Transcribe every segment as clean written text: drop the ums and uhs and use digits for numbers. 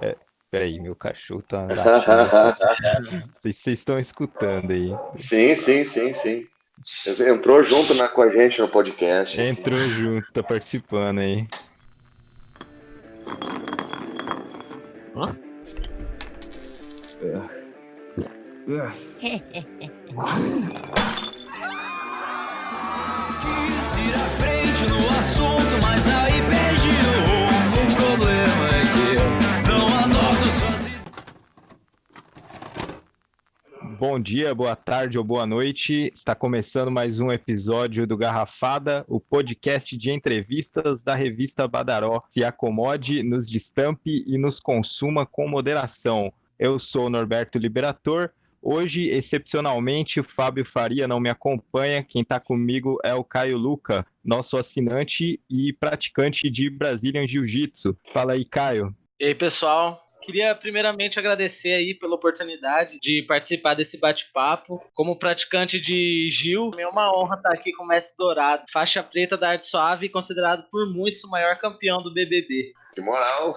É, peraí, meu cachorro tá latindo aqui. Vocês estão escutando aí? Sim, sim, sim, sim. Entrou junto com a gente no podcast aqui. Entrou junto, tá participando aí. Quis ir à frente no assunto, mas aí perdi o rumo. O problema é que eu não anoto suas ideias. Bom dia, boa tarde ou boa noite. Está começando mais um episódio do Garrafada, o podcast de entrevistas da revista Badaró. Se acomode, nos destampe e nos consuma com moderação. Eu sou o Norberto Liberator. Hoje, excepcionalmente, o Fábio Faria não me acompanha. Quem está comigo é o Caio Luca, nosso assinante e praticante de Brazilian Jiu-Jitsu. Fala aí, Caio. E aí, pessoal? Queria primeiramente agradecer aí pela oportunidade de participar desse bate-papo. Como praticante de Gil, é uma honra estar aqui com o Mestre Dourado, faixa preta da arte suave e considerado por muitos o maior campeão do BBB. Que moral!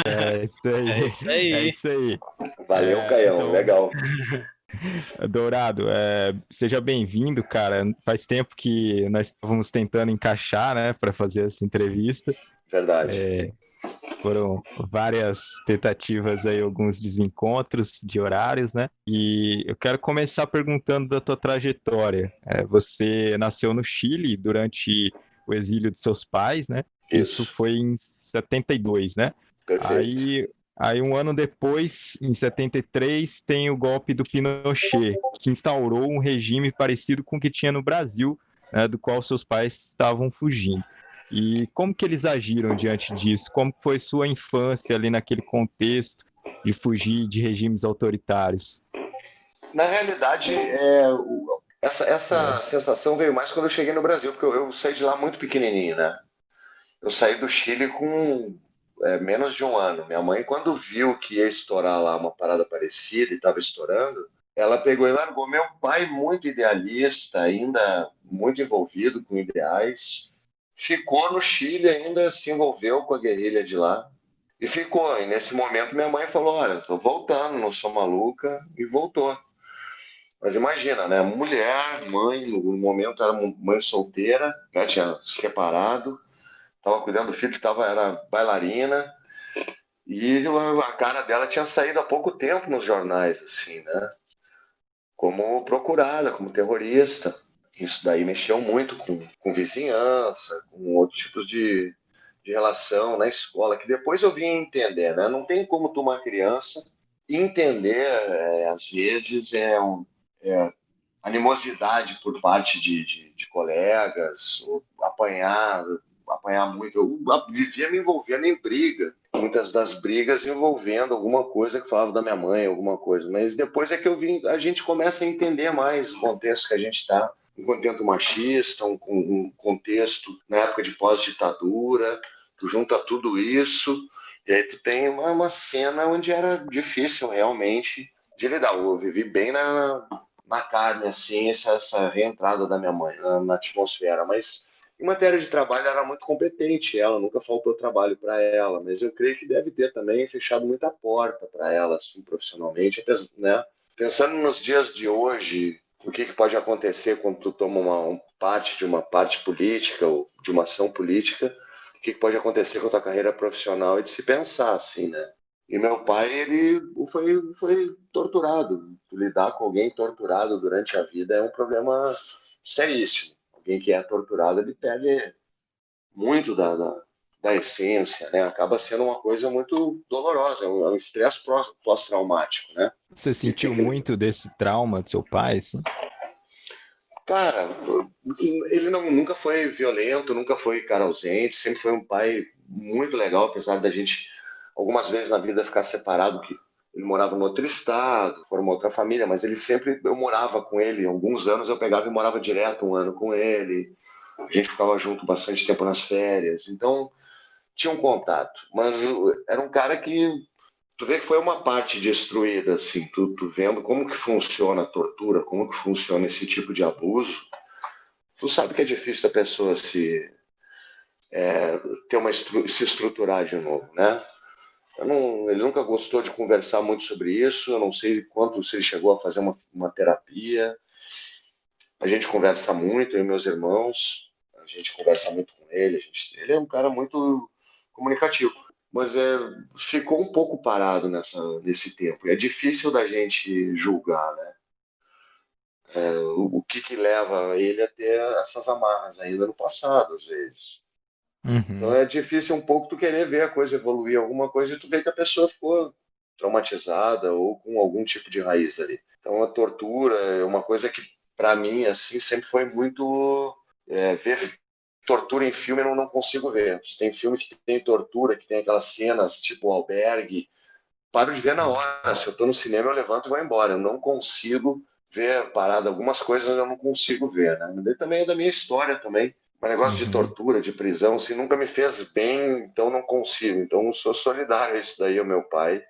É isso aí. É isso É aí. isso aí. Valeu, Caião, Então, legal. Dourado, seja bem-vindo, cara. Faz tempo que nós estávamos tentando encaixar, né, para fazer essa entrevista. Verdade. Foram várias tentativas aí, alguns desencontros de horários, né? E eu quero começar perguntando da tua trajetória. Você nasceu no Chile durante o exílio de seus pais, né? Isso Isso, foi em 72, né? perfeito. Aí um ano depois, em 73, tem o golpe do Pinochet, que instaurou um regime parecido com o que tinha no Brasil, né, do qual seus pais estavam fugindo. E como que eles agiram diante disso? Como foi sua infância ali naquele contexto de fugir de regimes autoritários? Na realidade, essa sensação veio mais quando eu cheguei no Brasil, porque eu saí de lá muito pequenininho, né? Eu saí do Chile com menos de um ano. Minha mãe, quando viu que ia estourar lá uma parada parecida e estava estourando, ela pegou e largou. Meu pai, muito idealista, ainda muito envolvido com ideais, ficou no Chile, ainda se envolveu com a guerrilha de lá e ficou. E nesse momento, minha mãe falou: Olha, estou voltando, não sou maluca, e voltou. Mas imagina, né? Mulher, mãe, no momento era mãe solteira, já tinha separado, estava cuidando do filho que era bailarina, e a cara dela tinha saído há pouco tempo nos jornais, assim, né? Como procurada, como terrorista. Isso daí mexeu muito com vizinhança, com outros tipos de relação na escola, que depois eu vim entender, né? Não tem como tu, uma criança, entender, às vezes, é animosidade por parte de colegas, ou apanhar muito. Eu vivia me envolvendo em briga, muitas das brigas envolvendo alguma coisa que falava da minha mãe, alguma coisa. Mas depois é que a gente começa a entender mais o contexto que a gente está, um contexto machista, um contexto na época de pós-ditadura, tu junta tudo isso, e aí tu tem uma cena onde era difícil realmente de lidar. Eu vivi bem na carne, assim, essa reentrada da minha mãe na atmosfera. Mas em matéria de trabalho, ela era muito competente, ela nunca faltou trabalho para ela, mas eu creio que deve ter também fechado muita porta para ela, assim, profissionalmente, né? Pensando nos dias de hoje, o que pode acontecer quando tu toma parte de uma parte política ou de uma ação política, o que pode acontecer com a tua carreira profissional e de se pensar, assim, né? E meu pai, ele foi torturado. Lidar com alguém torturado durante a vida é um problema seríssimo. Alguém que é torturado, ele perde muito da essência, né? Acaba sendo uma coisa muito dolorosa, é um estresse pós-traumático, né? Você E sentiu muito desse trauma do seu pai, assim? cara, ele nunca foi violento, nunca foi cara ausente, sempre foi um pai muito legal, apesar da gente algumas vezes na vida ficar separado, que ele morava em outro estado, formou outra família, mas ele sempre, eu morava com ele, alguns anos eu pegava e morava direto um ano com ele, a gente ficava junto bastante tempo nas férias, então tinha um contato, mas era um cara que tu vê que foi uma parte destruída, assim, tu vendo como que funciona a tortura, como que funciona esse tipo de abuso, tu sabe que é difícil da pessoa se estruturar de novo, né? Ele nunca gostou de conversar muito sobre isso. Eu não sei quanto se ele chegou a fazer uma terapia. A gente conversa muito, eu e meus irmãos. A gente conversa muito com ele. Ele é um cara muito comunicativo. Mas ficou um pouco parado nesse tempo. E é difícil da gente julgar, né? O que leva ele a ter essas amarras ainda no passado, às vezes. Então Uhum. é difícil um pouco tu querer ver a coisa evoluir, alguma coisa, e tu vê que a pessoa ficou traumatizada ou com algum tipo de raiz ali. Então a tortura é uma coisa que, para mim, assim, sempre foi muito... ver tortura em filme eu não consigo ver. Tem filme que tem tortura, que tem aquelas cenas tipo o Albergue, paro de ver na hora. Se eu tô no cinema, eu levanto e vou embora. Eu não consigo ver parada. Algumas coisas eu não consigo ver, né? Mas também é da minha história também. Um negócio de Uhum. tortura, de prisão, assim, nunca me fez bem, então não consigo. Então eu sou solidário a isso daí, ao meu pai.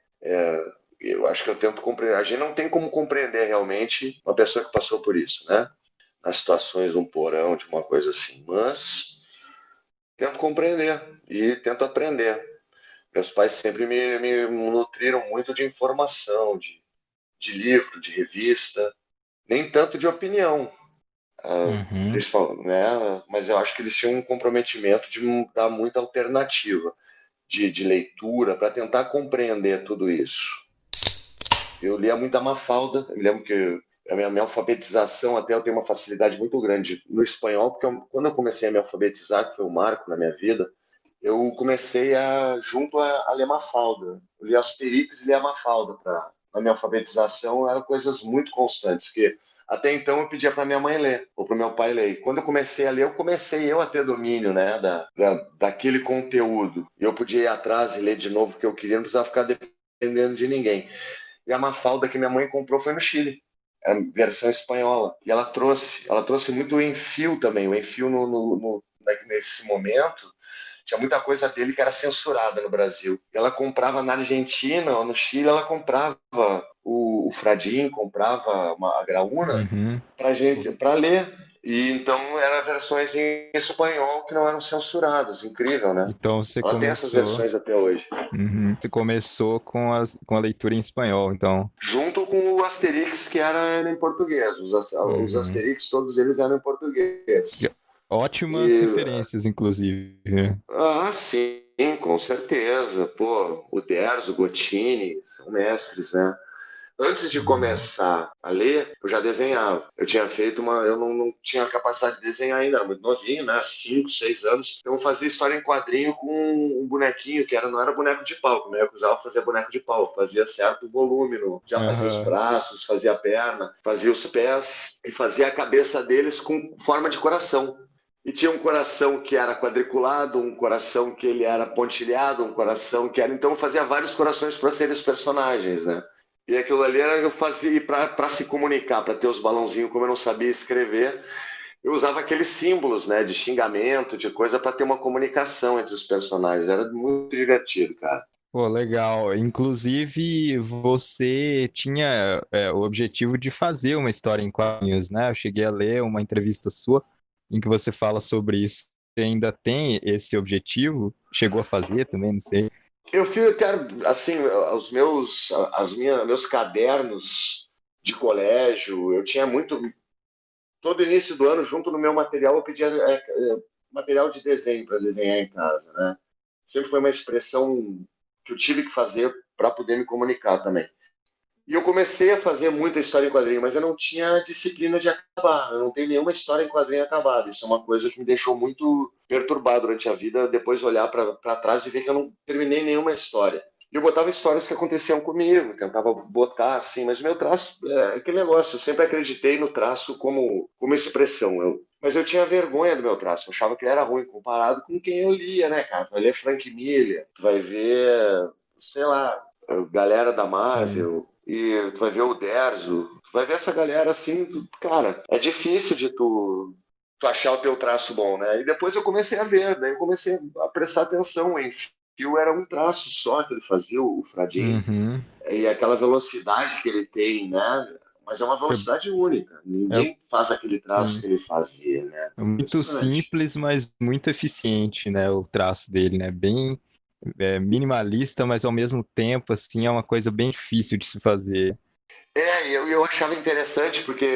Eu acho que eu tento compreender. A gente não tem como compreender realmente uma pessoa que passou por isso, né? Nas situações de um porão, de uma coisa assim. Mas tento compreender e tento aprender. Meus pais sempre me nutriram muito de informação, de livro, de revista, nem tanto de opinião, Uhum. principal, né? Mas eu acho que eles tinham um comprometimento de dar muita alternativa de leitura para tentar compreender tudo isso. Eu lia muito a Mafalda, eu me lembro que minha alfabetização até eu tenho uma facilidade muito grande no espanhol, porque quando eu comecei a me alfabetizar, que foi um marco na minha vida, eu comecei junto a ler Mafalda. Eu li Asterix e li a Mafalda na minha alfabetização, eram coisas muito constantes, porque até então eu pedia para minha mãe ler, ou para o meu pai ler. E quando eu comecei a ler, eu comecei a ter domínio, né, daquele conteúdo. E eu podia ir atrás e ler de novo o que eu queria, não precisava ficar dependendo de ninguém. E a Mafalda que minha mãe comprou foi no Chile. Era versão espanhola. E ela trouxe muito o Enfio também. O Enfio nesse momento tinha muita coisa dele que era censurada no Brasil. Ela comprava na Argentina ou no Chile, ela comprava o Fradim, comprava a Graúna Uhum. para gente, para ler. E então eram versões em espanhol que não eram censuradas. Incrível, né? Então você Ela tem essas começou, versões até hoje. você começou com a leitura em espanhol, então. Junto com o Asterix, que era em português. Os Uhum. Asterix, todos eles eram em E português. ótimas E, referências, inclusive. sim, com certeza. Pô, o Derzo, o Gotini, são mestres, né? Antes de Uhum. começar a ler, eu já desenhava. Eu tinha feito eu não tinha capacidade de desenhar ainda, era muito novinho, né? 5, 6 anos. Então eu fazia história em quadrinho com um bonequinho que não era boneco de pau, como eu usava fazer boneco de pau. Fazia certo volume, já fazia os Aham. braços, fazia a perna, fazia os pés e fazia a cabeça deles com forma de coração. E tinha um coração que era quadriculado, um coração que ele era pontilhado, um coração que era. Então eu fazia vários corações para serem os personagens, né? E aquilo ali eu fazia para se comunicar, para ter os balãozinhos, como eu não sabia escrever, eu usava aqueles símbolos, né, de xingamento, de coisa, para ter uma comunicação entre os personagens. Era muito divertido, cara. Pô, legal. Inclusive, você tinha o objetivo de fazer uma história em quadrinhos, né? Eu cheguei a ler uma entrevista sua em que você fala sobre isso. Você ainda tem esse objetivo? Chegou a fazer também, não sei. Eu quero, assim, meus cadernos de colégio, eu tinha muito. Todo início do ano, junto no meu material, eu pedia material de desenho para desenhar em casa, né? Sempre foi uma expressão que eu tive que fazer para poder me comunicar também. E eu comecei a fazer muita história em quadrinho, mas eu não tinha disciplina de acabar. Eu não tenho nenhuma história em quadrinho acabada. Isso é uma coisa que me deixou muito perturbado durante a vida, depois olhar para trás e ver que eu não terminei nenhuma história. E eu botava histórias que aconteciam comigo, tentava botar assim, mas o meu traço é aquele negócio. Eu sempre acreditei no traço como expressão. Mas eu tinha vergonha do meu traço, eu achava que ele era ruim comparado com quem eu lia, né, cara? Tu vai ler Frank Miller, tu vai ver, sei lá, galera da Sim. Marvel, e tu vai ver o Derzo, tu vai ver essa galera assim, cara, é difícil de tu achar o teu traço bom, né? E depois eu comecei a ver, daí eu comecei a prestar atenção em Fio era um traço só que ele fazia, o Fradim, Uhum. e aquela velocidade que ele tem, né? Mas é uma É, velocidade única. é, Ninguém faz aquele traço sim. que ele fazia, né? É muito Impressionante. simples, mas muito eficiente, né? O traço dele, né? Bem minimalista, mas ao mesmo tempo, assim, é uma coisa bem difícil de se fazer. Eu achava interessante porque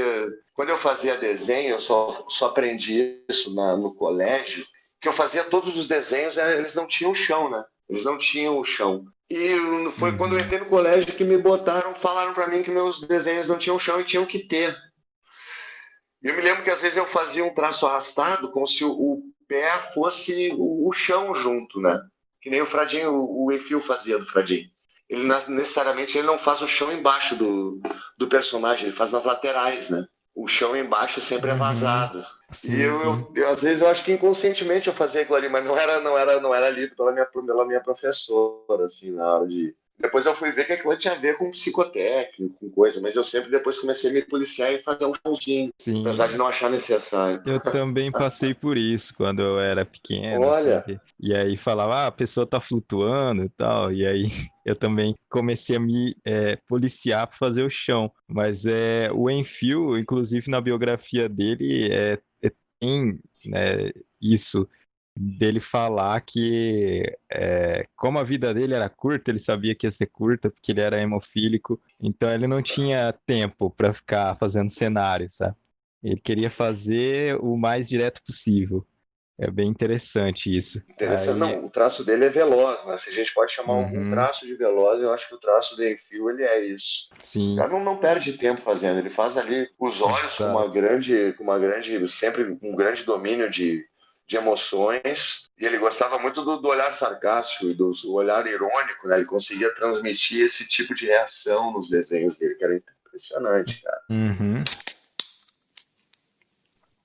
quando eu fazia desenho, eu só aprendi isso no colégio, que eu fazia todos os desenhos, eles não tinham chão, né? Eles não tinham o chão. E foi quando eu entrei no colégio que me falaram para mim que meus desenhos não tinham chão e tinham que ter. E eu me lembro que às vezes eu fazia um traço arrastado, como se o pé fosse o chão junto, né? Que nem o Fradinho, o Enfio fazia do Fradinho. Ele necessariamente ele não faz o chão embaixo do personagem, ele faz nas laterais, né? O chão embaixo sempre é vazado. Sim. E eu, às vezes eu acho que inconscientemente eu fazia aquilo ali, mas não era lido pela minha professora, assim, na hora de. Depois eu fui ver que aquilo tinha a ver com psicotécnico, com coisa, mas eu sempre depois comecei a me policiar e fazer um showzinho, Sim. apesar de não achar necessário. Eu também passei por isso quando eu era pequeno. Olha. Assim, e aí falava, a pessoa tá flutuando e tal. E aí eu também comecei a me policiar para fazer o chão. Mas o Enfio, inclusive na biografia dele, tem, né, isso dele falar que como a vida dele era curta, ele sabia que ia ser curta porque ele era hemofílico, então ele não tinha tempo para ficar fazendo cenário, sabe? Ele queria fazer o mais direto possível. É bem interessante isso. Interessante. Aí... Não, o traço dele é veloz, né? Se a gente pode chamar algum traço de veloz, eu acho que o traço do Enfio, ele é isso. Sim. O cara não perde tempo fazendo, ele faz ali os olhos com uma grande, sempre um grande domínio de emoções, e ele gostava muito do olhar sarcástico, do olhar irônico, né? Ele conseguia transmitir esse tipo de reação nos desenhos dele, que era impressionante, cara.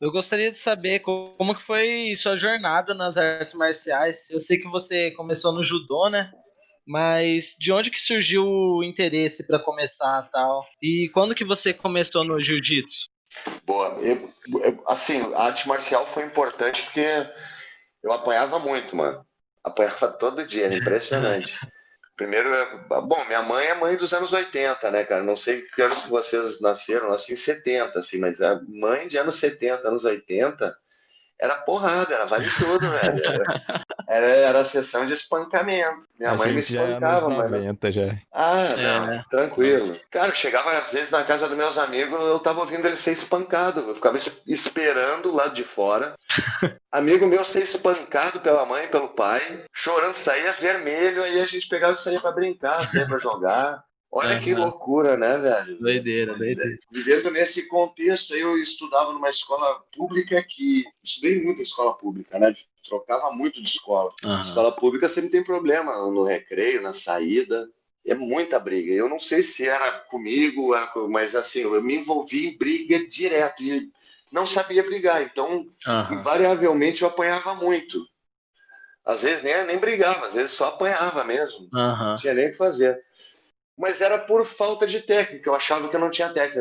Eu gostaria de saber como que foi sua jornada nas artes marciais. Eu sei que você começou no judô, né? Mas de onde que surgiu o interesse para começar tal? E quando que você começou no jiu-jitsu? Boa. Assim, a arte marcial foi importante porque eu apanhava muito, mano. Apanhava todo dia, era impressionante. Primeiro, bom, minha mãe é mãe dos anos 80, né, cara? Não sei que ano que vocês nasceram, nasci em 70, assim, mas a mãe de anos 70, anos 80, era porrada, era vale tudo, velho. Era a sessão de espancamento. Minha mãe me espancava, já é 90, já. Não, tranquilo. Cara, eu chegava às vezes na casa dos meus amigos, eu tava ouvindo ele ser espancado. Eu ficava esperando lá de fora. Amigo meu ser espancado pela mãe, pelo pai, chorando, saía vermelho, aí a gente pegava e saía pra brincar, saía pra jogar. Olha que loucura, né, velho? Doideira. Vivendo nesse contexto, eu estudava numa escola pública estudei muito em escola pública, né? Trocava muito de escola. Escola pública sempre tem problema no recreio, na saída. É muita briga. Eu não sei se era comigo, mas assim, eu me envolvi em briga direto e não sabia brigar. Então, invariavelmente, eu apanhava muito. Às vezes nem brigava, às vezes só apanhava mesmo. Não tinha nem o que fazer. Mas era por falta de técnica. Eu achava que eu não tinha técnica.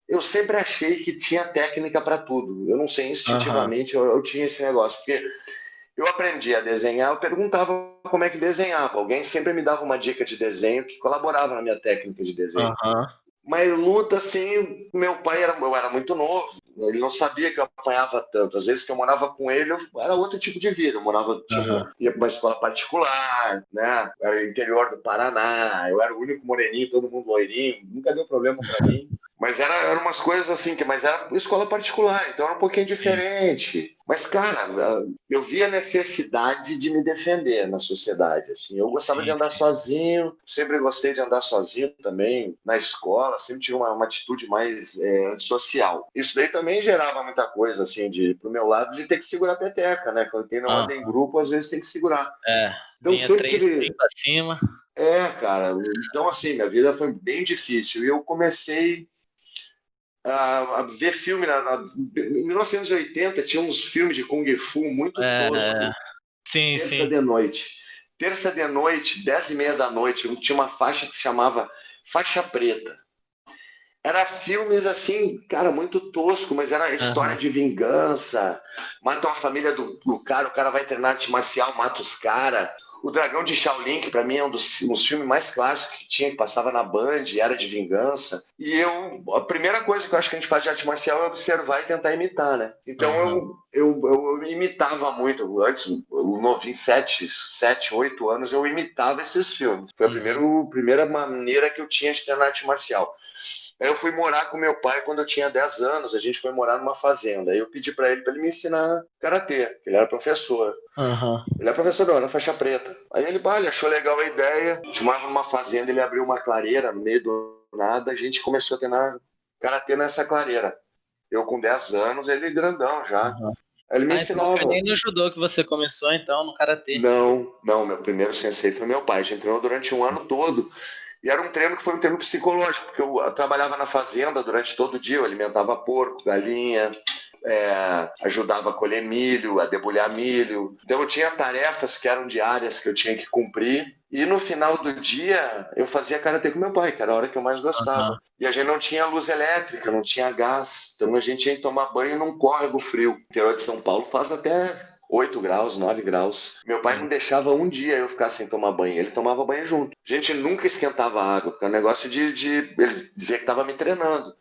Eu sempre achei que tinha técnica para tudo. Eu não sei, instintivamente eu tinha esse negócio. Porque eu aprendi a desenhar, eu perguntava como é que desenhava. Alguém sempre me dava uma dica de desenho que colaborava na minha técnica de desenho. Mas luta, assim, meu pai eu era muito novo. Ele não sabia que eu apanhava tanto. Às vezes que eu morava com ele, era outro tipo de vida. Eu ia para uma escola particular, né? Era interior do Paraná. Eu era o único moreninho, todo mundo loirinho. Nunca deu problema para mim. Mas eram umas coisas assim, mas era escola particular, então era um pouquinho diferente. Mas, cara, eu via a necessidade de me defender na sociedade. Assim. Eu gostava de andar sozinho, sempre gostei de andar sozinho também, na escola, sempre tive uma atitude mais antissocial. Isso daí também gerava muita coisa, assim, pro meu lado, de ter que segurar a peteca, né? Quando quem não anda em grupo, às vezes tem que segurar. Então sempre tive... pra cima. Cara, então assim, minha vida foi bem difícil. E eu comecei a ver filme em 1980 tinha uns filmes de Kung Fu muito toscos. Terça de noite, 10h30 da noite, tinha uma faixa que se chamava Faixa Preta. Era filmes assim, cara, muito tosco, mas era história de vingança. Matam a família do cara, o cara vai treinar arte marcial, mata os caras. O Dragão de Shaolin, que pra mim é um dos filmes mais clássicos que tinha, que passava na Band, Era de Vingança. E a primeira coisa que eu acho que a gente faz de arte marcial é observar e tentar imitar, né? Então eu imitava muito. Antes, o novinho, 7, 8 anos, eu imitava esses filmes. Foi a primeira maneira que eu tinha de treinar arte marcial. Aí eu fui morar com meu pai quando eu tinha 10 anos, a gente foi morar numa fazenda. Aí eu pedi pra ele me ensinar karatê, que ele era professor. Ele é professor, não, era faixa preta. Aí ele achou legal a ideia. A gente morava numa fazenda, ele abriu uma clareira no meio do nada, a gente começou a treinar karatê nessa clareira. Eu com 10 anos, ele grandão já. Aí ele me ensinava. Então foi nem no judô que você começou, então, no karatê? Não, meu primeiro sensei foi meu pai. A gente treinou durante um ano todo. E era um treino que foi um treino psicológico, porque eu trabalhava na fazenda durante todo o dia, eu alimentava porco, galinha, ajudava a colher milho, a debulhar milho. Então eu tinha tarefas que eram diárias que eu tinha que cumprir. E no final do dia eu fazia karatê com meu pai, que era a hora que eu mais gostava. E a gente não tinha luz elétrica, não tinha gás. Então a gente ia tomar banho num córrego frio. O interior de São Paulo faz até 8 graus, 9 graus. Meu pai não deixava um dia eu ficar sem tomar banho. Ele tomava banho junto. A gente nunca esquentava a água, porque é um negócio de ele dizer que estava me treinando.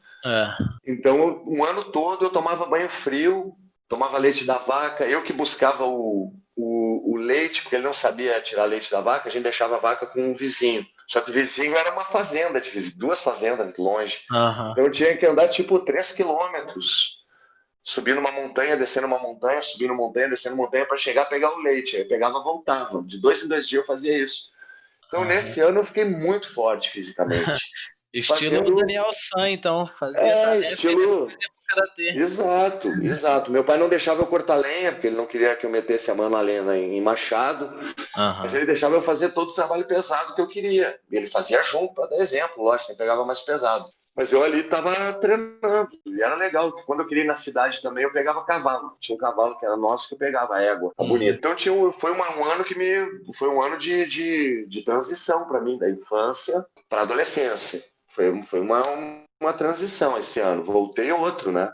Então, um ano todo eu tomava banho frio, tomava leite da vaca. Eu que buscava o leite, porque ele não sabia tirar leite da vaca, a gente deixava a vaca com um vizinho. Só que o vizinho era uma fazenda, duas fazendas longe. Então eu tinha que andar tipo 3 quilômetros. Subindo uma montanha, descendo uma montanha, subindo montanha, descendo montanha para chegar a pegar o leite. Aí eu pegava e voltava. De 2 em 2 dias eu fazia isso. Então nesse ano eu fiquei muito forte fisicamente. Estilo Daniel San, então. Fazia estilo... Exato. Meu pai não deixava eu cortar lenha, porque ele não queria que eu metesse a mão na lenha em machado. Mas ele deixava eu fazer todo o trabalho pesado que eu queria. E ele fazia junto, para dar exemplo, lógico, ele pegava mais pesado. Mas eu ali estava treinando, e era legal, porque quando eu queria ir na cidade também, eu pegava cavalo. Tinha um cavalo que era nosso que eu pegava, a égua, tá bonito. Então foi um ano foi um ano de transição para mim, da infância para a adolescência. Foi uma transição esse ano. Voltei outro, né?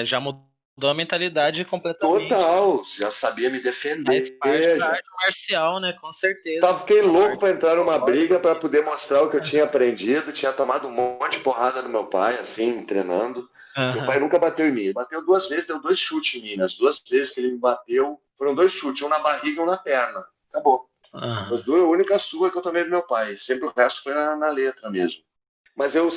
Já mudou a mentalidade completamente. Total, já sabia me defender. Faz parte da arte marcial, né? Com certeza. Fiquei louco para entrar numa briga para poder mostrar o que eu tinha aprendido. Tinha tomado um monte de porrada do meu pai, assim, treinando. Meu pai nunca bateu em mim. Ele bateu 2 vezes, deu 2 chutes em mim. As 2 vezes que ele me bateu, foram 2 chutes, um na barriga e um na perna. Acabou. As 2, a única surra que eu tomei do meu pai. Sempre o resto foi na letra mesmo. Mas eu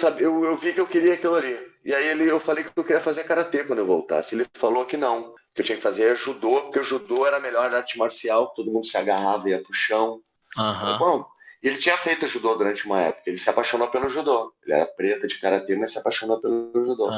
vi que eu queria aquilo ali. E aí eu falei que eu queria fazer karatê quando eu voltasse. Ele falou que não, que eu tinha que fazer judô, porque o judô era a melhor arte marcial, todo mundo se agarrava e ia pro chão. Bom, e ele tinha feito judô durante uma época, ele se apaixonou pelo judô. Ele era preta de karatê, mas se apaixonou pelo judô.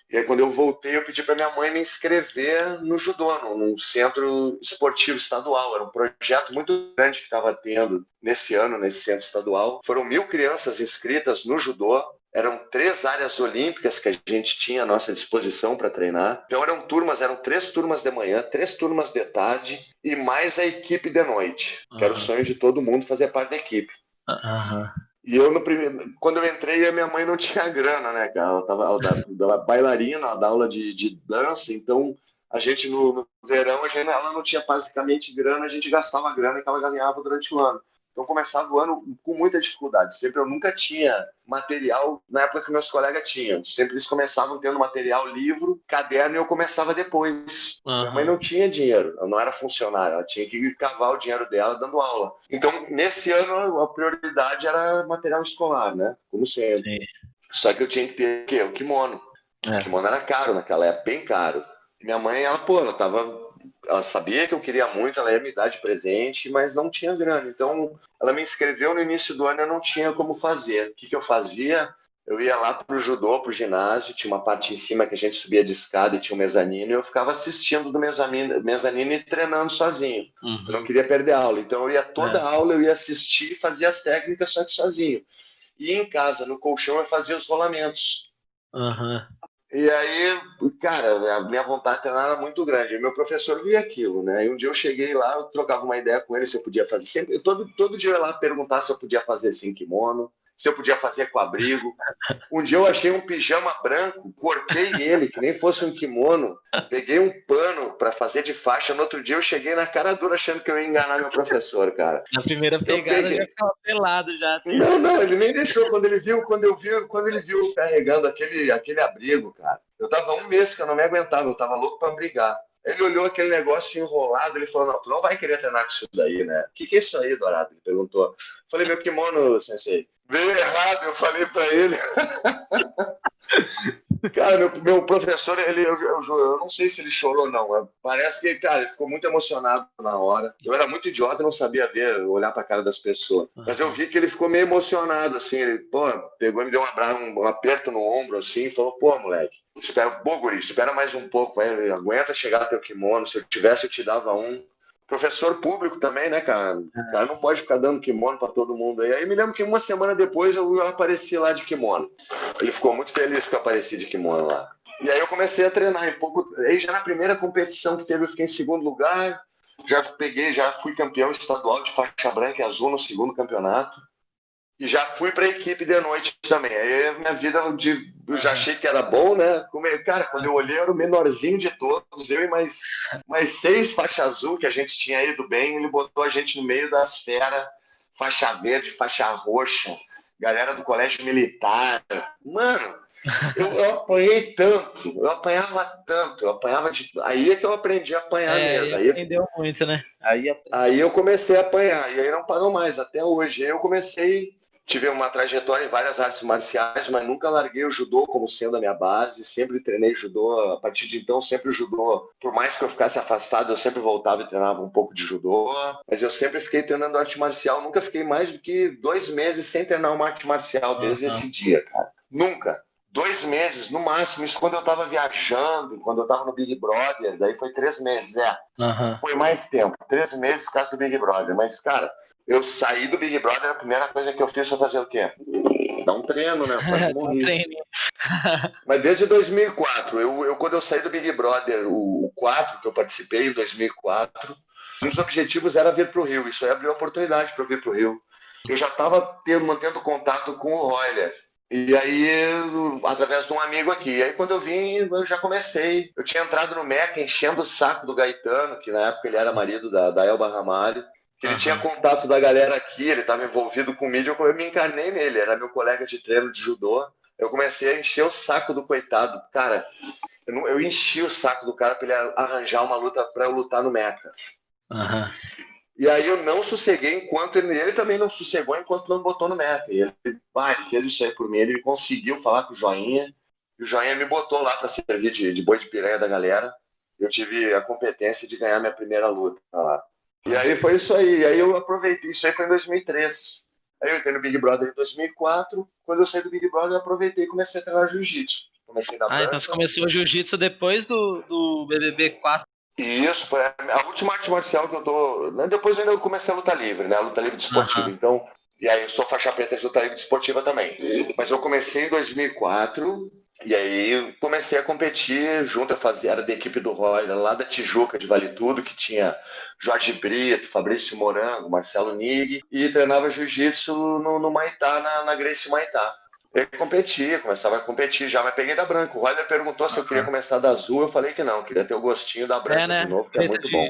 E aí quando eu voltei, eu pedi para minha mãe me inscrever no judô, num centro esportivo estadual. Era um projeto muito grande que estava tendo nesse ano, nesse centro estadual. Foram 1.000 crianças inscritas no judô. Eram 3 áreas olímpicas que a gente tinha à nossa disposição para treinar. Então eram 3 turmas de manhã, 3 turmas de tarde e mais a equipe de noite. Que era o sonho de todo mundo fazer parte da equipe. E eu, quando eu entrei, a minha mãe não tinha grana, né, cara? Ela tava bailarina, da aula de dança, então a gente no verão, ela não tinha basicamente grana, a gente gastava a grana que ela ganhava durante o ano. Então começava o ano com muita dificuldade. Eu nunca tinha material na época que meus colegas tinham. Sempre eles começavam tendo material, livro, caderno, e eu começava depois. Minha mãe não tinha dinheiro, ela não era funcionária, ela tinha que cavar o dinheiro dela dando aula. Então, nesse ano, a prioridade era material escolar, né? Como sempre. Sim. Só que eu tinha que ter o quê? O kimono. O kimono era caro naquela época, bem caro. E minha mãe, ela sabia que eu queria muito, ela ia me dar de presente, mas não tinha grana. Então, ela me inscreveu no início do ano e eu não tinha como fazer. O que eu fazia? Eu ia lá pro judô, pro ginásio, tinha uma parte em cima que a gente subia de escada e tinha um mezanino, e eu ficava assistindo do mezanino e treinando sozinho. Eu não queria perder aula. Então, eu ia toda aula, eu ia assistir, fazia as técnicas, só que sozinho. E em casa, no colchão, eu fazia os rolamentos. E aí, cara, a minha vontade de treinar era muito grande. E meu professor via aquilo, né? E um dia eu cheguei lá, eu trocava uma ideia com ele se eu podia fazer. Todo dia eu ia lá perguntar se eu podia fazer sem kimono, se eu podia fazer com abrigo. Um dia eu achei um pijama branco, cortei ele, que nem fosse um kimono, peguei um pano para fazer de faixa. No outro dia eu cheguei na cara dura achando que eu ia enganar meu professor, cara. Na primeira pegada já ficava pelado já. Assim. Não, ele nem deixou. Quando ele viu carregando aquele abrigo, cara, eu tava um mês que eu não me aguentava, eu tava louco para brigar. Ele olhou aquele negócio enrolado, ele falou, não, tu não vai querer treinar com isso daí, né? O que é isso aí, Dourado? Ele perguntou. Eu falei, meu kimono, sensei. Veio errado, eu falei pra ele. Cara, meu professor, eu não sei se ele chorou ou não. Parece que, cara, ele ficou muito emocionado na hora. Eu era muito idiota, não sabia olhar pra cara das pessoas. Mas eu vi que ele ficou meio emocionado, assim. Ele, pegou e me deu um aperto no ombro, assim, e falou, moleque, guri, espera mais um pouco, aguenta chegar teu kimono. Se eu tivesse, eu te dava um. Professor público também, né, cara? O cara não pode ficar dando kimono pra todo mundo aí. Aí me lembro que uma semana depois eu apareci lá de kimono. Ele ficou muito feliz que eu apareci de kimono lá. E aí eu comecei a treinar um pouco. Aí já na primeira competição que teve, eu fiquei em segundo lugar. Já fui campeão estadual de faixa branca e azul no segundo campeonato. E já fui para a equipe de noite também. Aí a minha vida, eu já achei que era bom, né? Cara, quando eu olhei, eu era o menorzinho de todos. Eu e mais 6 faixas azul que a gente tinha ido bem. Ele botou a gente no meio das feras, faixa verde, faixa roxa, galera do colégio militar. Mano, eu apanhei tanto, eu apanhava tanto, aí é que eu aprendi a apanhar mesmo. Aí aprendeu muito, né? Aí eu comecei a apanhar, e aí não parou mais, até hoje. Aí eu tive uma trajetória em várias artes marciais, mas nunca larguei o judô como sendo a minha base, sempre treinei judô, a partir de então sempre o judô, por mais que eu ficasse afastado, eu sempre voltava e treinava um pouco de judô, mas eu sempre fiquei treinando arte marcial, nunca fiquei mais do que 2 meses sem treinar uma arte marcial desde esse dia, cara, nunca. 2 meses, no máximo, isso quando eu tava viajando, quando eu tava no Big Brother, daí foi 3 meses, foi mais tempo, 3 meses por causa do Big Brother, mas, cara, eu saí do Big Brother, a primeira coisa que eu fiz foi fazer o quê? Dar um treino, né? Quase morri. Mas desde 2004, quando eu saí do Big Brother, o 4 que eu participei em 2004, um dos objetivos era vir pro Rio, isso aí abriu a oportunidade para eu vir pro Rio. Eu já estava mantendo contato com o Royler. E aí, através de um amigo aqui. E aí, quando eu vim, eu já comecei. Eu tinha entrado no Meca enchendo o saco do Gaetano, que na época ele era marido da Elba Ramalho. Que ele tinha contato da galera aqui, ele estava envolvido com mídia, eu me encarnei nele. Era meu colega de treino de judô. Eu comecei a encher o saco do coitado. Cara, eu enchi o saco do cara para ele arranjar uma luta para eu lutar no Meca. E aí eu não sosseguei enquanto ele também não sossegou enquanto não botou no Meca. E ele fez isso aí por mim, ele conseguiu falar com o Joinha, e o Joinha me botou lá para servir de boi de piranha da galera. Eu tive a competência de ganhar minha primeira luta lá. E aí foi isso aí, aí eu aproveitei, isso aí foi em 2003. Aí eu entrei no Big Brother em 2004, quando eu saí do Big Brother eu aproveitei e comecei a treinar jiu-jitsu. Comecei na branca. Então você começou o jiu-jitsu depois do BBB 4? Isso, foi a última arte marcial que eu tô... Depois eu ainda comecei a luta livre, né? A luta livre desportiva. Então, e aí eu sou faixa preta de luta livre desportiva também. Mas eu comecei em 2004... E aí comecei a competir junto, era da equipe do Royler, lá da Tijuca, de Vale Tudo, que tinha Jorge Brito, Fabrício Morango, Marcelo Nigri, e treinava jiu-jitsu no Maitá, na Gracie Maitá. Eu começava a competir já, mas peguei da branca. O Royler perguntou se eu queria começar da azul, eu falei que não, queria ter o gostinho da branca né? de novo, que é muito bom.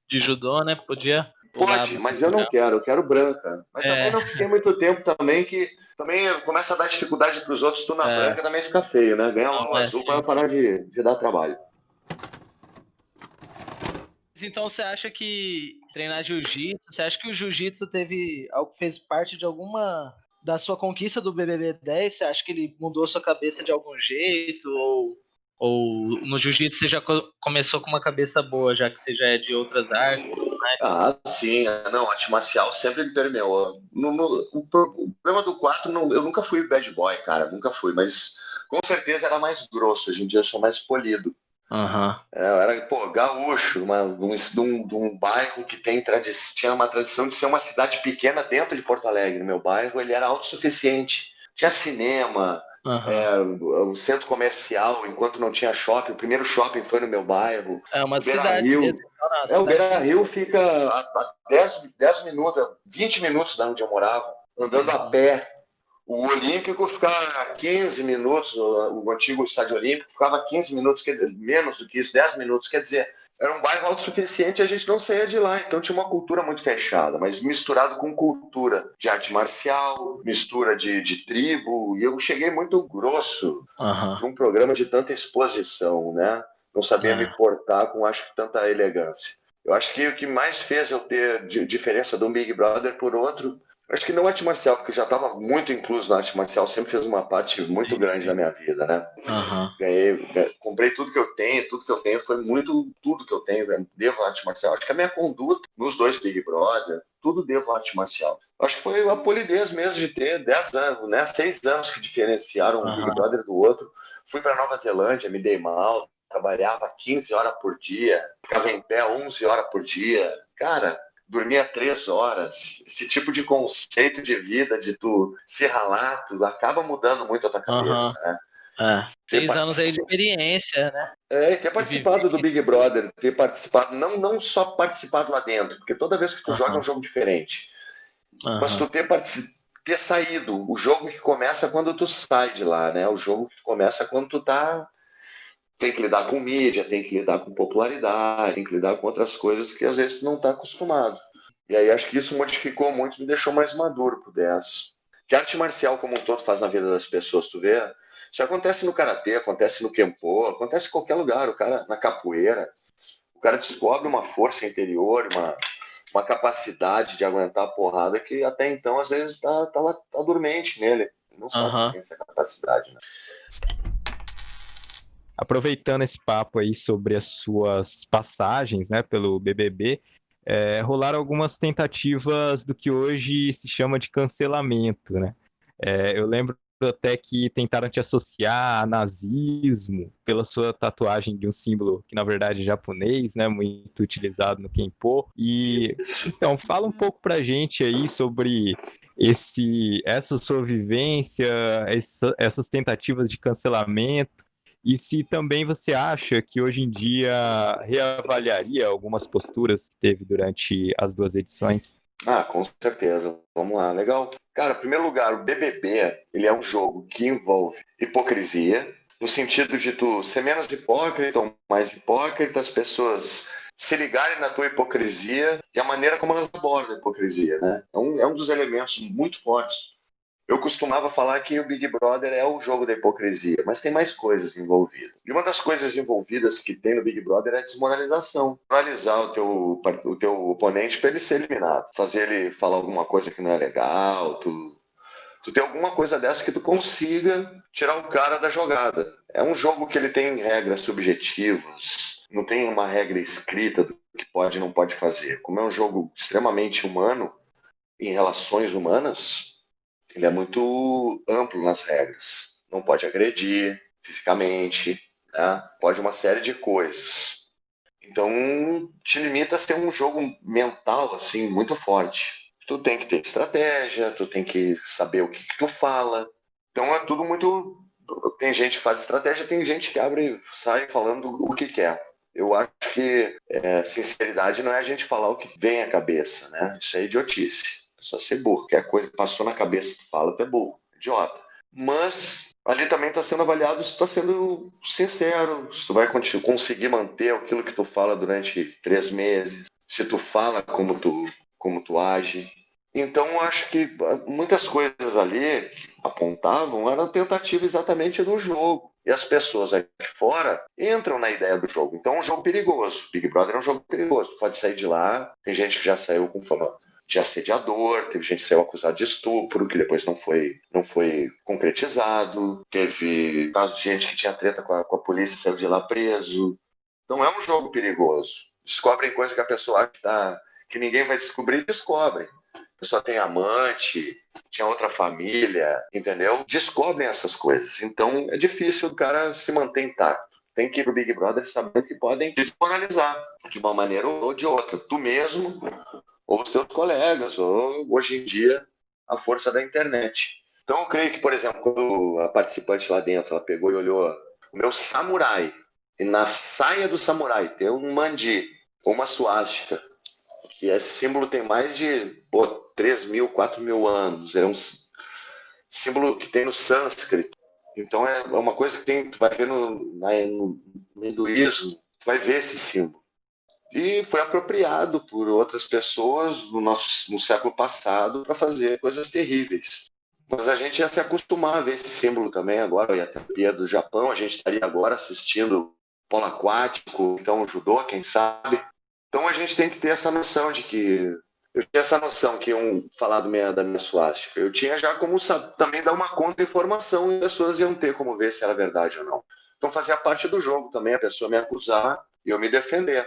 De judô, né? Podia... Pode, mas eu não quero, eu quero branca. Mas também não fiquei muito tempo também, que também começa a dar dificuldade para os outros, tu na branca também fica feio, né? Ganha um azul para parar de dar trabalho. Então você acha que treinar jiu-jitsu, você acha que o jiu-jitsu fez parte de alguma da sua conquista do BBB 10? Você acha que ele mudou sua cabeça de algum jeito? Ou no jiu-jitsu você já começou com uma cabeça boa, já que você já é de outras artes? Sim. Não, arte marcial sempre me permeou. O problema do 4, eu nunca fui bad boy, cara. Nunca fui, mas com certeza era mais grosso. Hoje em dia eu sou mais polido. Eu era, gaúcho, de um bairro que tinha uma tradição de ser uma cidade pequena dentro de Porto Alegre. Meu bairro, ele era autossuficiente. Tinha cinema... o centro comercial, enquanto não tinha shopping, o primeiro shopping foi no meu bairro. É uma cidade mesmo. O Beira-Rio fica a 10 minutos, 20 minutos da onde eu morava, andando a pé. O Olímpico ficava 15 minutos, o antigo estádio Olímpico ficava 15 minutos, menos do que isso, 10 minutos, quer dizer, era um bairro autossuficiente e a gente não saía de lá, então tinha uma cultura muito fechada, mas misturado com cultura de arte marcial, mistura de tribo, e eu cheguei muito grosso para um programa de tanta exposição, né? Não sabia me portar com, acho que, tanta elegância. Eu acho que o que mais fez eu ter diferença de um Big Brother por outro, acho que não arte marcial, porque eu já estava muito incluso na arte marcial, sempre fez uma parte muito grande da minha vida, né? Comprei tudo que eu tenho foi muito, tudo que eu tenho, devo à arte marcial. Acho que a minha conduta nos 2 Big Brother, tudo devo à arte marcial. Acho que foi a polidez mesmo de ter 10 anos, né? 6 anos que diferenciaram um Big Brother do outro. Fui para Nova Zelândia, me dei mal, trabalhava 15 horas por dia, ficava em pé 11 horas por dia. Cara, dormia 3 horas. Esse tipo de conceito de vida, de tu se ralar, tu acaba mudando muito a tua cabeça, né? 6 anos aí de experiência, né? E ter participado do Big Brother, ter participado, não só participado lá dentro, porque toda vez que tu joga é um jogo diferente, mas tu ter saído. O jogo que começa quando tu sai de lá, né? O jogo que começa quando tu tem que lidar com mídia, tem que lidar com popularidade, tem que lidar com outras coisas que às vezes tu não tá acostumado. E aí acho que isso modificou muito, me deixou mais maduro pro 10. Que a arte marcial como um todo faz na vida das pessoas, tu vê? Isso acontece no karatê, acontece no kempo, acontece em qualquer lugar. O cara na capoeira, o cara descobre uma força interior, uma capacidade de aguentar a porrada que até então às vezes tá dormente nele. Ele não sabe que tem essa capacidade, né? Aproveitando esse papo aí sobre as suas passagens, né, pelo BBB, rolaram algumas tentativas do que hoje se chama de cancelamento, né? Eu lembro até que tentaram te associar a nazismo pela sua tatuagem de um símbolo que na verdade é japonês, né, muito utilizado no Kenpo. E então fala um pouco pra gente aí sobre essa sua vivência, essas tentativas de cancelamento, e se também você acha que hoje em dia reavaliaria algumas posturas que teve durante as 2 edições. Com certeza. Vamos lá, legal. Cara, em primeiro lugar, o BBB, ele é um jogo que envolve hipocrisia, no sentido de tu ser menos hipócrita ou mais hipócrita, as pessoas se ligarem na tua hipocrisia e a maneira como elas abordam a hipocrisia, né? É um dos elementos muito fortes. Eu costumava falar que o Big Brother é o jogo da hipocrisia, mas tem mais coisas envolvidas. E uma das coisas envolvidas que tem no Big Brother é a desmoralização. Moralizar o teu oponente para ele ser eliminado. Fazer ele falar alguma coisa que não é legal, tu tem alguma coisa dessa que tu consiga tirar o cara da jogada. É um jogo que ele tem regras subjetivas, não tem uma regra escrita do que pode e não pode fazer. Como é um jogo extremamente humano, em relações humanas, ele é muito amplo nas regras. Não pode agredir fisicamente, né? Pode uma série de coisas. Então, te limita a ser um jogo mental, assim, muito forte. Tu tem que ter estratégia, tu tem que saber o que tu fala. Então, é tudo muito... Tem gente que faz estratégia, tem gente que sai falando o que quer. Eu acho que sinceridade não é a gente falar o que vem à cabeça, né? Isso é idiotice. Só ser burro. Qualquer coisa que passou na cabeça tu fala, tu é burro, idiota. Mas ali também está sendo avaliado se tu está sendo sincero, se tu vai conseguir manter aquilo que tu fala durante 3 meses, se tu fala como tu age. Então eu acho que muitas coisas ali que apontavam eram tentativa exatamente do jogo. E as pessoas aqui fora entram na ideia do jogo. Então é um jogo perigoso. Big Brother é um jogo perigoso. Tu pode sair de lá, tem gente que já saiu com fama de assediador, teve gente que saiu acusado de estupro, que depois não foi concretizado, teve caso de gente que tinha treta com a polícia, saiu de lá preso. Então é um jogo perigoso. Descobrem coisa que a pessoa acha que ninguém vai descobrir, descobrem. A pessoa tem amante, tinha outra família, entendeu? Descobrem essas coisas. Então é difícil o cara se manter intacto. Tem que ir pro Big Brother sabendo que podem desmoralizar de uma maneira ou de outra. Tu mesmo, ou os teus colegas, ou hoje em dia a força da internet. Então eu creio que, por exemplo, quando a participante lá dentro ela pegou e olhou o meu samurai, e na saia do samurai tem um mandi, ou uma suástica, que esse símbolo tem mais de 3.000, 4.000 anos, símbolo que tem no sânscrito. Então é uma coisa que tu vai ver no hinduísmo, tu vai ver esse símbolo. E foi apropriado por outras pessoas no século passado para fazer coisas terríveis. Mas a gente ia se acostumar a ver esse símbolo também agora. A terapia do Japão, a gente estaria agora assistindo polo aquático, então judô, quem sabe. Então a gente tem que ter essa noção de que... Eu tinha essa noção que iam falar da minha suástica. Eu tinha já como também dar uma contra-informação e as pessoas iam ter como ver se era verdade ou não. Então fazia parte do jogo também, a pessoa me acusar e eu me defender.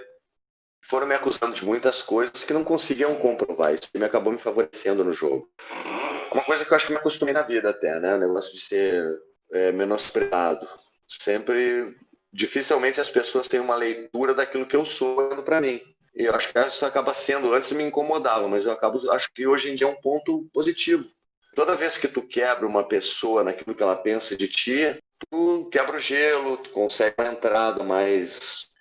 Foram me acusando de muitas coisas que não conseguiam comprovar. Isso me acabou me favorecendo no jogo. Uma coisa que eu acho que me acostumei na vida até, né? O negócio de ser menosprezado. Dificilmente as pessoas têm uma leitura daquilo que eu sou para mim. E eu acho que isso acaba sendo, antes me incomodava, mas acho que hoje em dia é um ponto positivo. Toda vez que tu quebra uma pessoa naquilo que ela pensa de ti, tu quebra o gelo, tu consegue uma entrada mais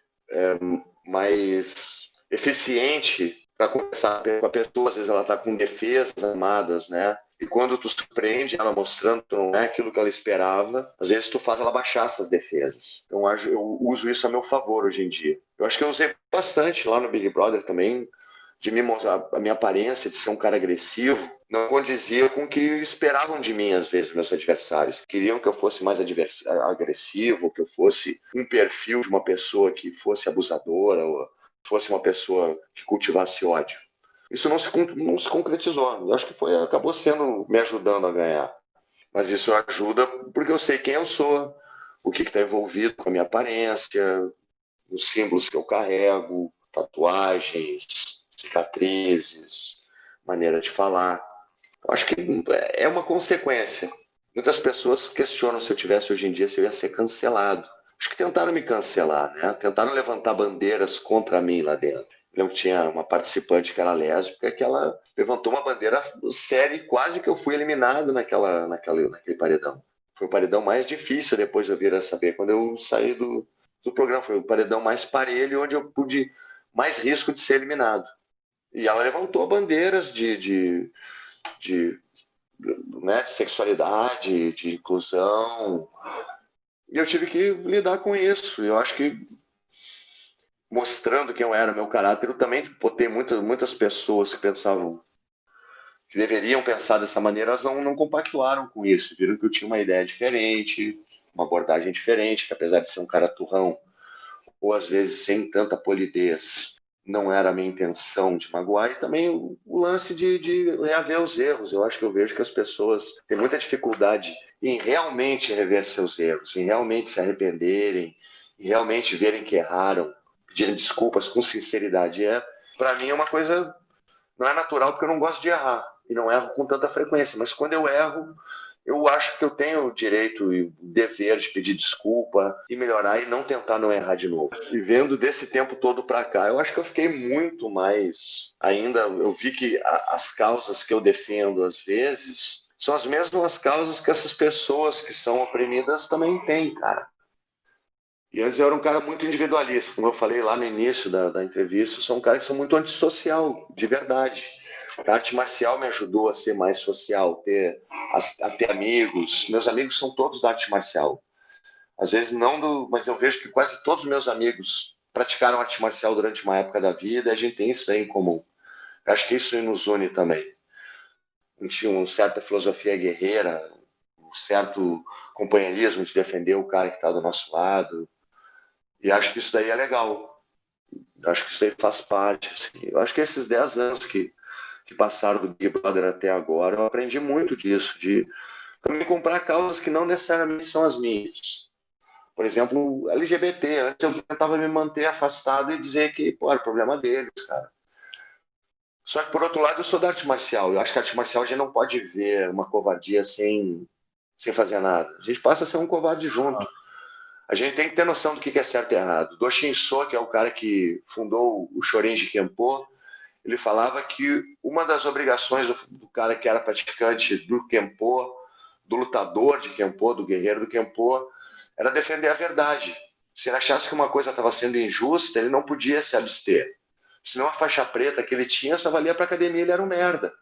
eficiente para conversar com a pessoa. Às vezes ela está com defesas armadas, né? E quando tu surpreende ela mostrando que não é aquilo que ela esperava, às vezes tu faz ela baixar essas defesas. Então eu uso isso a meu favor hoje em dia. Eu acho que eu usei bastante lá no Big Brother também, de me mostrar a minha aparência, de ser um cara agressivo, não condizia com o que esperavam de mim, às vezes, meus adversários. Queriam que eu fosse mais agressivo, que eu fosse um perfil de uma pessoa que fosse abusadora, ou fosse uma pessoa que cultivasse ódio. Isso não se concretizou. Eu acho que acabou me ajudando a ganhar. Mas isso ajuda porque eu sei quem eu sou, o que está envolvido com a minha aparência, os símbolos que eu carrego, tatuagens, cicatrizes, maneira de falar. Eu acho que é uma consequência. Muitas pessoas questionam se eu tivesse hoje em dia, se eu ia ser cancelado. Acho que tentaram me cancelar, né? Tentaram levantar bandeiras contra mim lá dentro. Eu lembro que tinha uma participante que era lésbica, que ela levantou uma bandeira séria e quase que eu fui eliminado naquele paredão. Foi o paredão mais difícil, depois eu vir a saber, quando eu saí do programa. Foi o paredão mais parelho, onde eu pude mais risco de ser eliminado. E ela levantou bandeiras de sexualidade, de inclusão. E eu tive que lidar com isso. Eu acho que, mostrando quem eu era, meu caráter, eu também botei muitas pessoas que pensavam, que deveriam pensar dessa maneira, elas não compactuaram com isso. Viram que eu tinha uma ideia diferente, uma abordagem diferente, que apesar de ser um cara turrão, ou às vezes sem tanta polidez, não era a minha intenção de magoar. E também o lance de reaver os erros. Eu acho que eu vejo que as pessoas têm muita dificuldade em realmente rever seus erros, em realmente se arrependerem, em realmente verem que erraram, pedirem desculpas com sinceridade. Para mim é uma coisa, não é natural, porque eu não gosto de errar, e não erro com tanta frequência, mas quando eu erro, eu acho que eu tenho o direito e o dever de pedir desculpa e melhorar e não tentar não errar de novo. E vendo desse tempo todo para cá, eu acho que eu fiquei muito mais ainda. Eu vi que as causas que eu defendo às vezes são as mesmas causas que essas pessoas que são oprimidas também têm, cara. E antes eu era um cara muito individualista, como eu falei lá no início da entrevista. Eu sou um cara que sou muito antissocial, de verdade. A arte marcial me ajudou a ser mais social, a ter amigos. Meus amigos são todos da arte marcial. Às vezes mas eu vejo que quase todos os meus amigos praticaram arte marcial durante uma época da vida, e a gente tem isso aí em comum. Eu acho que isso nos une também. A gente tinha uma certa filosofia guerreira, um certo companheirismo de defender o cara que está do nosso lado. E acho que isso daí é legal. Acho que isso daí faz parte. Assim. Eu acho que esses 10 anos que passaram do Big Brother até agora, eu aprendi muito disso, de também comprar causas que não necessariamente são as minhas. Por exemplo, LGBT. Antes eu tentava me manter afastado e dizer que, era problema deles, cara. Só que, por outro lado, eu sou da arte marcial. Eu acho que a arte marcial a gente não pode ver uma covardia sem fazer nada. A gente passa a ser um covarde junto. A gente tem que ter noção do que é certo e errado. Do Shin-So, que é o cara que fundou o Shorinji Kempo, ele falava que uma das obrigações do cara que era praticante do Kempo, do lutador de Kempo, do guerreiro do Kempo, era defender a verdade. Se ele achasse que uma coisa estava sendo injusta, ele não podia se abster. Senão a faixa preta que ele tinha só valia para a academia, ele era um merda.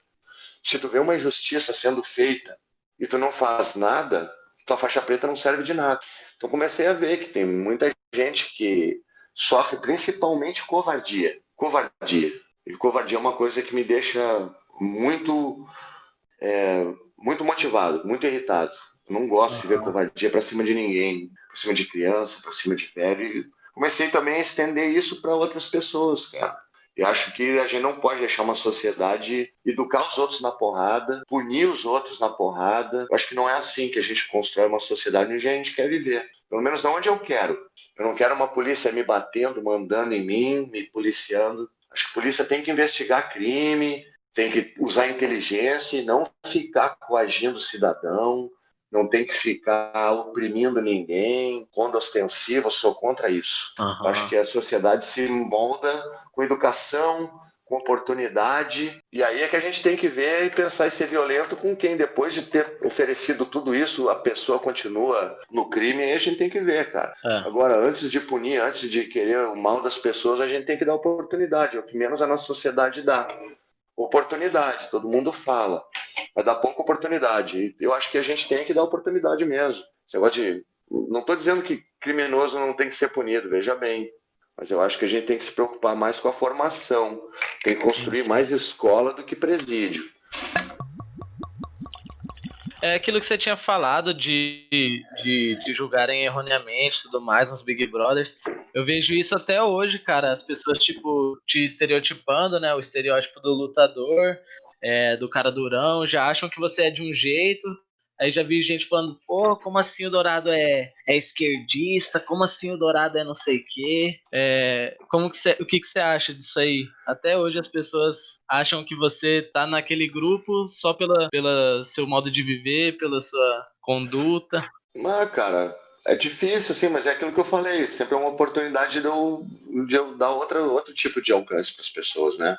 Se tu vê uma injustiça sendo feita e tu não faz nada, tua faixa preta não serve de nada. Então comecei a ver que tem muita gente que sofre principalmente covardia. Covardia. E covardia é uma coisa que me deixa muito, muito motivado, muito irritado. Eu não gosto de ver covardia pra cima de ninguém, pra cima de criança, pra cima de velho. E comecei também a estender isso para outras pessoas, cara. Eu acho que a gente não pode deixar uma sociedade educar os outros na porrada, punir os outros na porrada. Eu acho que não é assim que a gente constrói uma sociedade onde a gente quer viver. Pelo menos não onde eu quero. Eu não quero uma polícia me batendo, mandando em mim, me policiando. Acho que a polícia tem que investigar crime, tem que usar inteligência e não ficar coagindo o cidadão, não tem que ficar oprimindo ninguém, quando ostensivo, eu sou contra isso. Eu acho que a sociedade se molda com educação, com oportunidade, e aí é que a gente tem que ver e pensar em ser violento com quem, depois de ter oferecido tudo isso, a pessoa continua no crime, aí a gente tem que ver, cara. Agora, antes de punir, antes de querer o mal das pessoas, a gente tem que dar oportunidade, é o que menos a nossa sociedade dá. Oportunidade, todo mundo fala, mas dá pouca oportunidade. Eu acho que a gente tem que dar oportunidade mesmo. Esse negócio de... Não estou dizendo que criminoso não tem que ser punido, veja bem, mas eu acho que a gente tem que se preocupar mais com a formação, tem que construir mais escola do que presídio. É aquilo que você tinha falado de julgarem erroneamente e tudo mais nos Big Brothers. Eu vejo isso até hoje, cara. As pessoas, tipo, te estereotipando, né? O estereótipo do lutador, do cara durão, já acham que você é de um jeito. Aí já vi gente falando, pô, como assim o Dourado é esquerdista? Como assim o Dourado é não sei o quê? O que você acha disso aí? Até hoje as pessoas acham que você tá naquele grupo só pela seu modo de viver, pela sua conduta. Mas, cara, é difícil, sim, mas é aquilo que eu falei, sempre é uma oportunidade de eu dar outro tipo de alcance para as pessoas, né?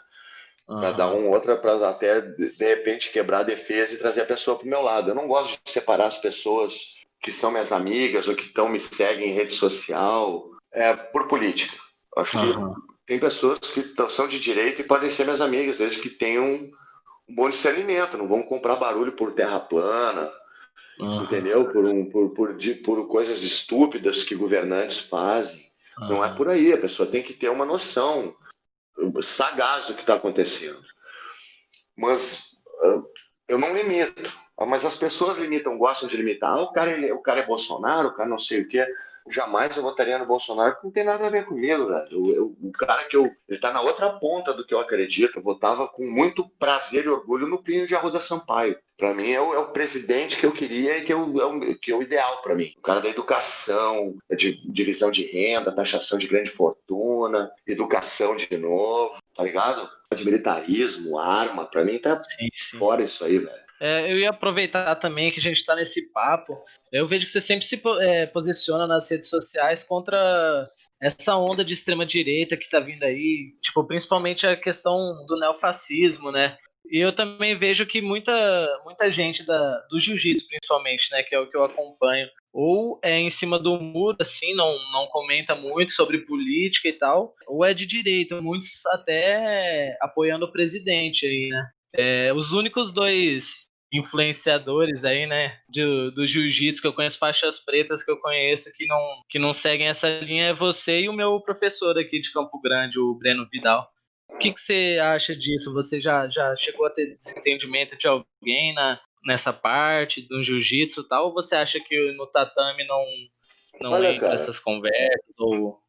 Para dar para até de repente quebrar a defesa e trazer a pessoa para o meu lado. Eu não gosto de separar as pessoas que são minhas amigas ou que me seguem em rede social por política. Eu acho que tem pessoas que são de direita e podem ser minhas amigas, desde que tenham um bom discernimento, não vão comprar barulho por terra plana, entendeu? Por coisas estúpidas que governantes fazem. Não é por aí, a pessoa tem que ter uma noção sagaz do que está acontecendo. Mas eu não limito. Mas as pessoas limitam, gostam de limitar. O cara é Bolsonaro, o cara não sei o quê. Jamais eu votaria no Bolsonaro, porque não tem nada a ver comigo, velho. O cara ele tá na outra ponta do que eu acredito. Eu votava com muito prazer e orgulho no Plínio de Arruda Sampaio. Para mim é o presidente que eu queria e que é o ideal para mim. O cara da educação, de divisão de renda, taxação de grande fortuna, educação de novo, tá ligado? De militarismo, arma, para mim tá fora isso aí, velho. Eu ia aproveitar também que a gente está nesse papo. Eu vejo que você sempre se posiciona nas redes sociais contra essa onda de extrema-direita que está vindo aí, tipo, principalmente a questão do neofascismo, né? E eu também vejo que muita gente do jiu-jitsu, principalmente, né, que é o que eu acompanho, ou é em cima do muro, assim, não comenta muito sobre política e tal, ou é de direita, muitos até apoiando o presidente aí, né? Os únicos dois influenciadores aí, né, do jiu-jitsu que eu conheço, faixas pretas que eu conheço que não seguem essa linha é você e o meu professor aqui de Campo Grande, o Breno Vidal. O que você acha disso? Você já chegou a ter desentendimento de alguém nessa parte do jiu-jitsu e tal? Ou você acha que no tatame não Olha, entra cara, essas conversas? Ou...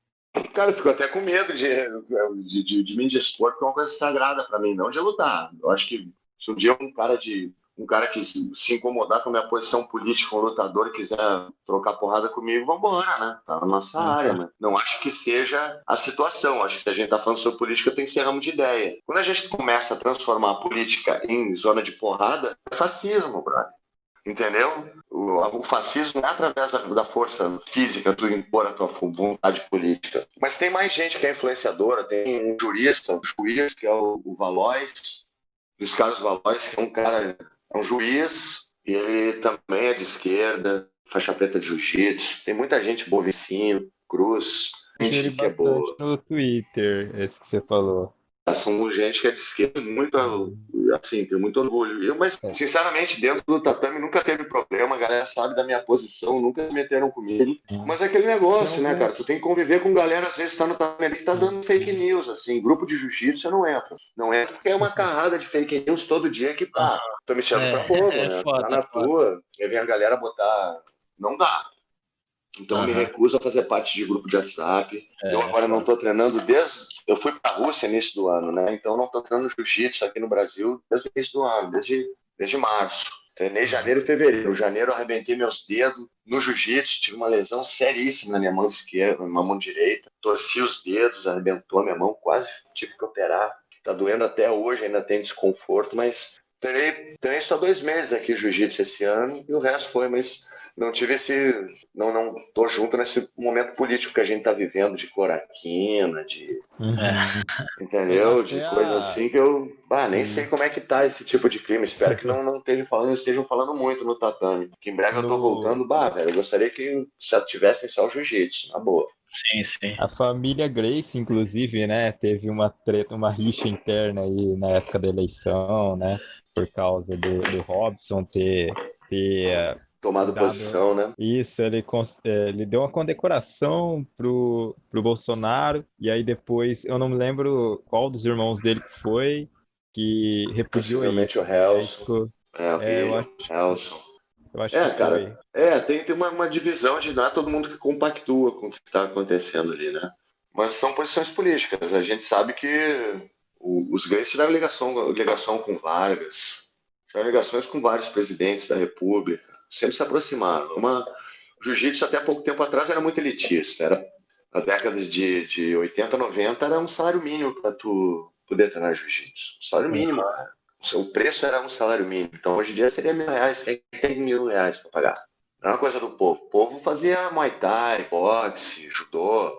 Cara, eu fico até com medo de me indispor, porque é uma coisa sagrada para mim, não de lutar. Eu acho que se um dia um cara que se incomodar com a minha posição política, um lutador, quiser trocar porrada comigo, vambora, né? Tá na nossa área, mas não acho que seja a situação. Acho que se a gente tá falando sobre política, tem que ser ramo de ideia. Quando a gente começa a transformar a política em zona de porrada, é fascismo, brother. Entendeu? O fascismo não é através da força física tu impor a tua vontade política. Mas tem mais gente que é influenciadora, tem um jurista, um juiz, que é o Valois, Luiz Carlos Valois, que é um juiz, e ele também é de esquerda, faixa preta de jiu-jitsu. Tem muita gente boa, Vicinho, Cruz, gente que é boa. No Twitter, esse que você falou. São gente que é de esquerda muito, assim, tem muito orgulho. Mas, sinceramente, dentro do tatame nunca teve problema, a galera sabe da minha posição, nunca se meteram comigo. Mas é aquele negócio, né, cara? Tu tem que conviver com galera, às vezes tá no tatame ali que tá dando fake news, assim. Grupo de jiu-jitsu você não entra. Não entra porque é uma carrada de fake news todo dia que, tô me tirando pra bobo, né? Tá na tua, aí vem a galera botar... Não dá. Então eu me recuso a fazer parte de grupo de WhatsApp. Eu agora não estou treinando desde... Eu fui para a Rússia no início do ano, né? Então não estou treinando jiu-jitsu aqui no Brasil desde o início do ano, desde março. Treinei janeiro e fevereiro. Em janeiro eu arrebentei meus dedos no jiu-jitsu, tive uma lesão seríssima na minha mão esquerda, na minha mão direita. Torci os dedos, arrebentou a minha mão, quase tive que operar. Tá doendo até hoje, ainda tem desconforto, mas... Treinei só 2 meses aqui jiu-jitsu esse ano e o resto foi, mas não tive esse... Não tô junto nesse momento político que a gente tá vivendo de cloroquina, de... Entendeu? De coisa assim que eu... nem sei como é que tá esse tipo de clima. Espero que não estejam falando muito no tatame. Que em breve eu tô voltando. Velho, eu gostaria que se tivessem só o jiu-jitsu, na boa. Sim. A família Gracie, inclusive, né, teve uma treta, uma rixa interna aí na época da eleição, né, por causa do Robson ter tomado posição, né? Isso, ele deu uma condecoração pro Bolsonaro, e aí depois, eu não me lembro qual dos irmãos dele que foi, que repudiou isso. Possivelmente o Helson. O Helson. Eu acho que cara, tem uma divisão de não é todo mundo que compactua com o que está acontecendo ali, né? Mas são posições políticas. A gente sabe que os gays tiveram ligação com Vargas, tiveram ligações com vários presidentes da República, sempre se aproximaram. O jiu-jitsu até pouco tempo atrás era muito elitista, era na década de 80, 90 era um salário mínimo para tu poder treinar jiu-jitsu. Salário mínimo, cara. O preço era um salário mínimo. Então, hoje em dia, seria R$1.000. Quem tem R$1.000 para pagar? Não é uma coisa do povo. O povo fazia Muay Thai, boxe, judô.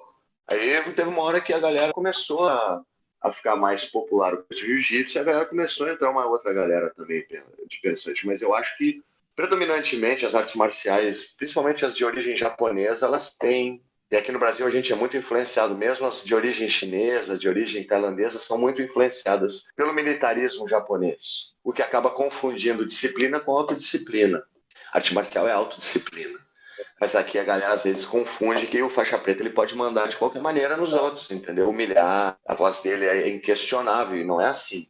Aí teve uma hora que a galera começou a ficar mais popular o jiu-jitsu e a galera começou a entrar uma outra galera também de pensante. Mas eu acho que, predominantemente, as artes marciais, principalmente as de origem japonesa, elas têm... E aqui no Brasil a gente é muito influenciado, mesmo as de origem chinesa, de origem tailandesa, são muito influenciadas pelo militarismo japonês, o que acaba confundindo disciplina com autodisciplina. Arte marcial é autodisciplina. Mas aqui a galera às vezes confunde que o faixa preta ele pode mandar de qualquer maneira nos outros, entendeu? Humilhar, a voz dele é inquestionável, e não é assim.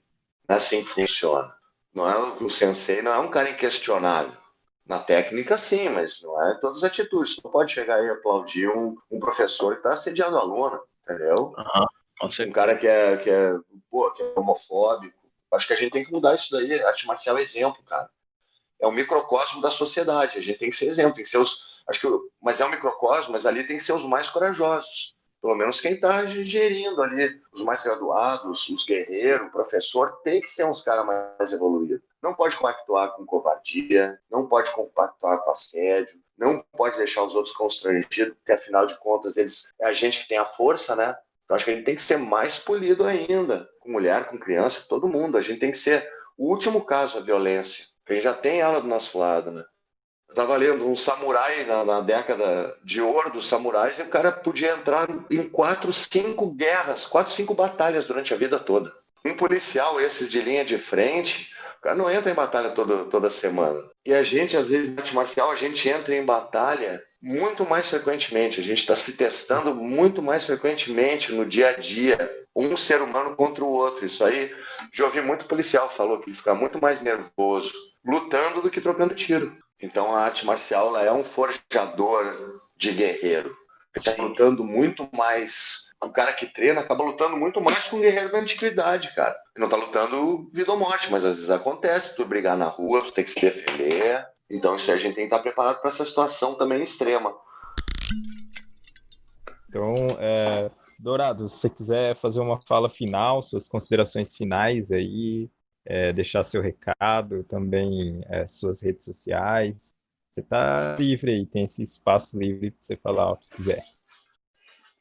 Não é assim que funciona. Não é, o sensei não é um cara inquestionável. Na técnica, sim, mas não é todas as atitudes. Você não pode chegar aí e aplaudir um professor que está assediando o aluno, entendeu? Um cara que é homofóbico. Acho que a gente tem que mudar isso daí. A arte marcial é exemplo, cara. É um microcosmo da sociedade. A gente tem que ser exemplo. Tem que ser mas é um microcosmo, mas ali tem que ser os mais corajosos. Pelo menos quem está gerindo ali. Os mais graduados, os guerreiros, o professor, tem que ser uns caras mais evoluídos. Não pode compactuar com covardia, não pode compactuar com assédio, não pode deixar os outros constrangidos, porque afinal de contas é a gente que tem a força, né? Então acho que a gente tem que ser mais polido ainda, com mulher, com criança, com todo mundo. A gente tem que ser o último caso da violência, porque a gente já tem ela do nosso lado, né? Eu estava lendo um samurai na década de ouro dos samurais e o cara podia entrar em 4, 5 guerras, 4, 5 batalhas durante a vida toda. Um policial, esses de linha de frente... O cara não entra em batalha toda semana. E a gente, às vezes, na arte marcial, a gente entra em batalha muito mais frequentemente. A gente está se testando muito mais frequentemente no dia a dia. Um ser humano contra o outro. Isso aí, já ouvi muito policial falou que ele fica muito mais nervoso lutando do que trocando tiro. Então a arte marcial ela é um forjador de guerreiro. Ele está lutando muito mais... O cara que treina acaba lutando muito mais com um guerreiro da antiguidade, cara. Ele não tá lutando vida ou morte, mas às vezes acontece, tu brigar na rua, tu tem que se defender. Então isso aí a gente tem que estar preparado para essa situação também extrema. Então, Dourado, se você quiser fazer uma fala final, suas considerações finais aí, deixar seu recado, também suas redes sociais, você tá livre aí, tem esse espaço livre para você falar o que quiser.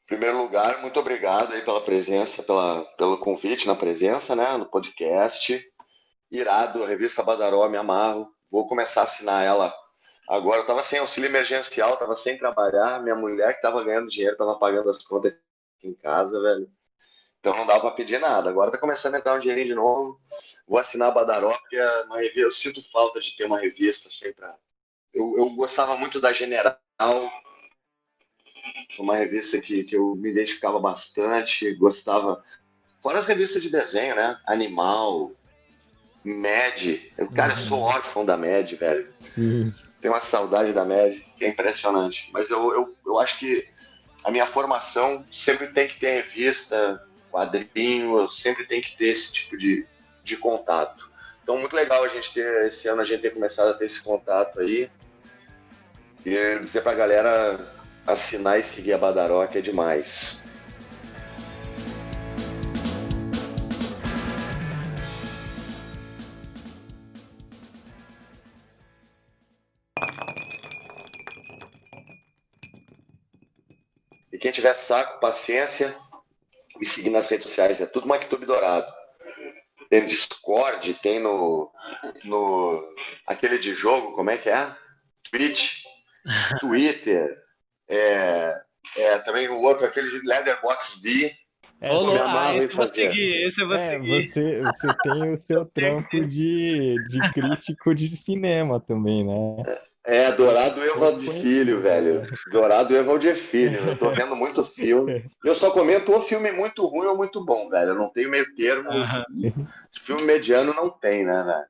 Em primeiro lugar, muito obrigado aí pela presença, pelo convite na presença, né, no podcast. Irado, a revista Badaró, me amarro. Vou começar a assinar ela agora. Eu estava sem auxílio emergencial, estava sem trabalhar. Minha mulher que estava ganhando dinheiro, estava pagando as contas aqui em casa, velho. Então não dá para pedir nada. Agora tá começando a entrar um dinheirinho de novo. Vou assinar a Badaró, porque é uma revista, eu sinto falta de ter uma revista assim pra... Eu gostava muito da General, uma revista que eu me identificava bastante, gostava. Fora as revistas de desenho, né? Animal, Mad. Eu sou órfão da Mad, velho. Sim. Tenho uma saudade da Mad, que é impressionante. Mas eu acho que a minha formação sempre tem que ter revista, quadrinho, eu sempre tem que ter esse tipo de contato. Então, muito legal esse ano a gente ter começado a ter esse contato aí. E dizer pra galera assinar e seguir a Badaró, que é demais. E quem tiver saco, paciência, me seguir nas redes sociais, é tudo Maktub Dourado. Tem no Discord, tem no aquele de jogo, como é que é? Twitch, Twitter, também o outro, aquele de Letterboxd. Esse eu vou seguir, esse eu vou seguir. Você tem o seu trampo de crítico de cinema também, né? Dourado Evald Filho, velho. Dourado Evald Filho. Eu tô vendo muito filme. Eu só comento ou filme muito ruim ou muito bom, velho. Eu não tenho meio termo. Filme mediano não tem, né, velho?